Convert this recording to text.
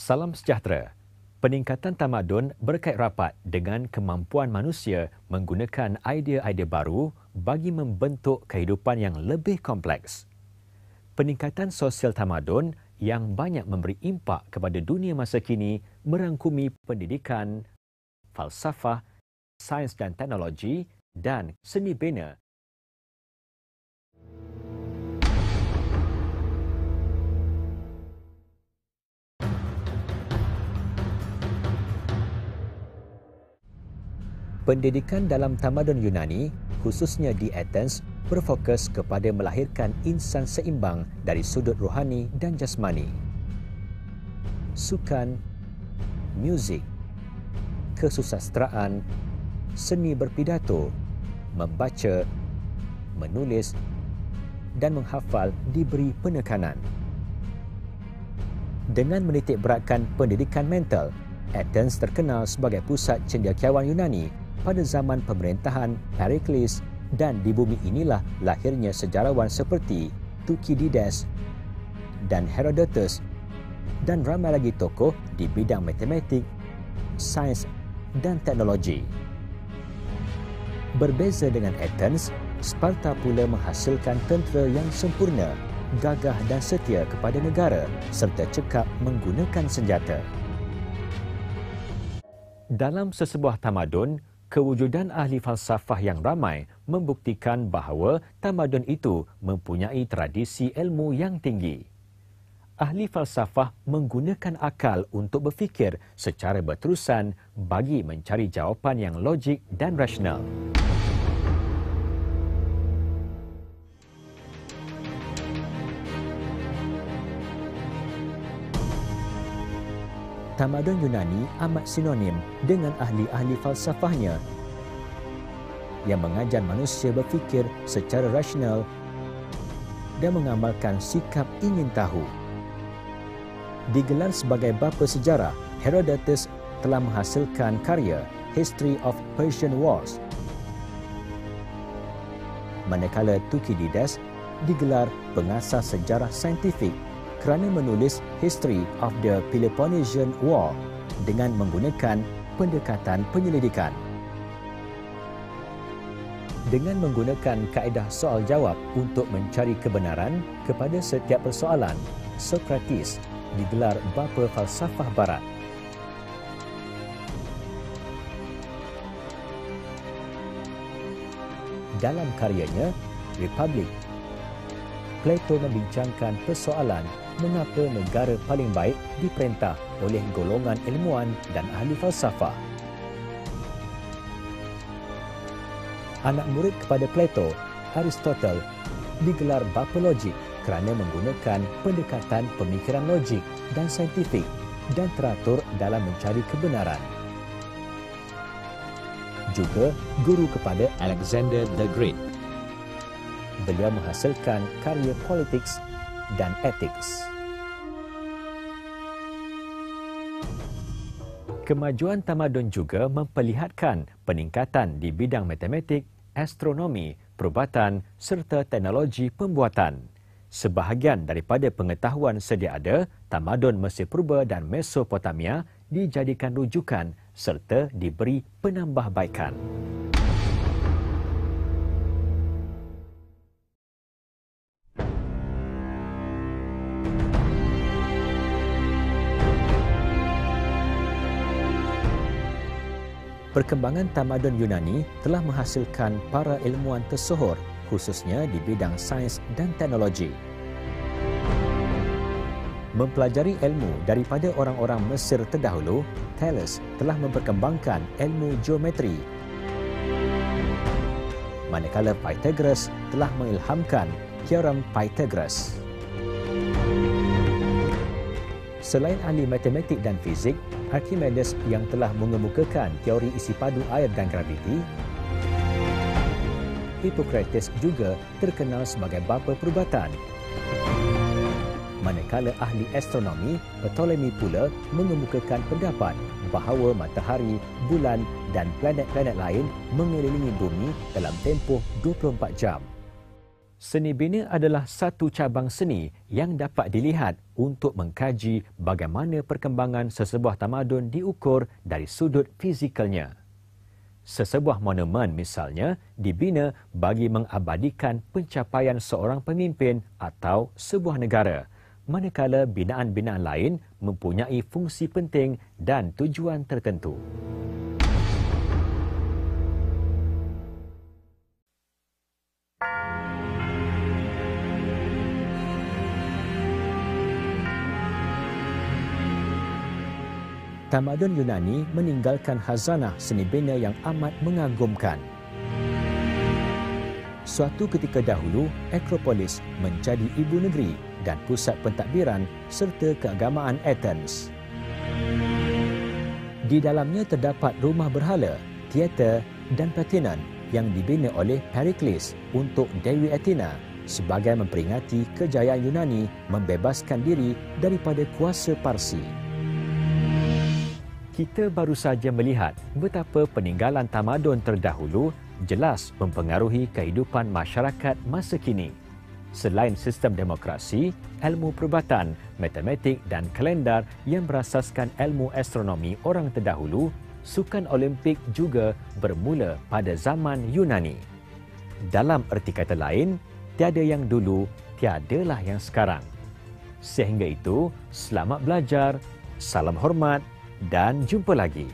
Salam sejahtera. Peningkatan tamadun berkait rapat dengan kemampuan manusia menggunakan idea-idea baru bagi membentuk kehidupan yang lebih kompleks. Peningkatan sosial tamadun yang banyak memberi impak kepada dunia masa kini merangkumi pendidikan, falsafah, sains dan teknologi dan seni bina. Pendidikan dalam tamadun Yunani, khususnya di Athens, berfokus kepada melahirkan insan seimbang dari sudut rohani dan jasmani. Sukan, muzik, kesusasteraan, seni berpidato, membaca, menulis dan menghafal diberi penekanan. Dengan menitikberatkan pendidikan mental, Athens terkenal sebagai pusat cendekiawan Yunani pada zaman pemerintahan Perikles, dan di bumi inilah lahirnya sejarawan seperti Thukydides dan Herodotus dan ramai lagi tokoh di bidang matematik, sains dan teknologi. Berbeza dengan Athens, Sparta pula menghasilkan tentera yang sempurna, gagah dan setia kepada negara serta cekap menggunakan senjata. Dalam sesebuah tamadun, kewujudan ahli falsafah yang ramai membuktikan bahawa tamadun itu mempunyai tradisi ilmu yang tinggi. Ahli falsafah menggunakan akal untuk berfikir secara berterusan bagi mencari jawapan yang logik dan rasional. Tamadun Yunani amat sinonim dengan ahli-ahli falsafahnya yang mengajar manusia berfikir secara rasional dan mengamalkan sikap ingin tahu. Digelar sebagai bapa sejarah, Herodotus telah menghasilkan karya History of Persian Wars, manakala Thukydides digelar pengasas sejarah saintifik kerana menulis History of the Peloponnesian War dengan menggunakan pendekatan penyelidikan. Dengan menggunakan kaedah soal-jawab untuk mencari kebenaran kepada setiap persoalan, Socrates digelar bapa falsafah barat. Dalam karyanya, Republic, Plato membincangkan persoalan mengapa negara paling baik diperintah oleh golongan ilmuwan dan ahli falsafah. Anak murid kepada Plato, Aristotle, digelar bapa logik kerana menggunakan pendekatan pemikiran logik dan saintifik dan teratur dalam mencari kebenaran. Juga guru kepada Alexander the Great. Beliau menghasilkan karya Politics dan Ethics. Kemajuan tamadun juga memperlihatkan peningkatan di bidang matematik, astronomi, perubatan serta teknologi pembuatan. Sebahagian daripada pengetahuan sedia ada, tamadun Mesir Purba dan Mesopotamia dijadikan rujukan serta diberi penambahbaikan. Perkembangan tamadun Yunani telah menghasilkan para ilmuwan tersohor, khususnya di bidang sains dan teknologi. Mempelajari ilmu daripada orang-orang Mesir terdahulu, Thales telah memperkembangkan ilmu geometri, manakala Pythagoras telah mengilhamkan teorem Pythagoras. Selain ahli matematik dan fizik, Archimedes yang telah mengemukakan teori isi padu air dan graviti, Hippocrates juga terkenal sebagai bapa perubatan. Manakala ahli astronomi, Ptolemy pula mengemukakan pendapat bahawa matahari, bulan dan planet-planet lain mengelilingi bumi dalam tempoh 24 jam. Seni bina adalah satu cabang seni yang dapat dilihat untuk mengkaji bagaimana perkembangan sesebuah tamadun diukur dari sudut fizikalnya. Sesebuah monumen misalnya dibina bagi mengabadikan pencapaian seorang pemimpin atau sebuah negara, manakala binaan-binaan lain mempunyai fungsi penting dan tujuan tertentu. Tamadun Yunani meninggalkan khazanah seni bina yang amat mengagumkan. Suatu ketika dahulu, Akropolis menjadi ibu negeri dan pusat pentadbiran serta keagamaan Athens. Di dalamnya terdapat rumah berhala, teater dan Parthenon yang dibina oleh Perikles untuk Dewi Athena sebagai memperingati kejayaan Yunani membebaskan diri daripada kuasa Parsi. Kita baru saja melihat betapa peninggalan tamadun terdahulu jelas mempengaruhi kehidupan masyarakat masa kini. Selain sistem demokrasi, ilmu perubatan, matematik dan kalendar yang berasaskan ilmu astronomi orang terdahulu, sukan Olimpik juga bermula pada zaman Yunani. Dalam erti kata lain, tiada yang dulu, tiadalah yang sekarang. Sehingga itu, selamat belajar, salam hormat dan jumpa lagi.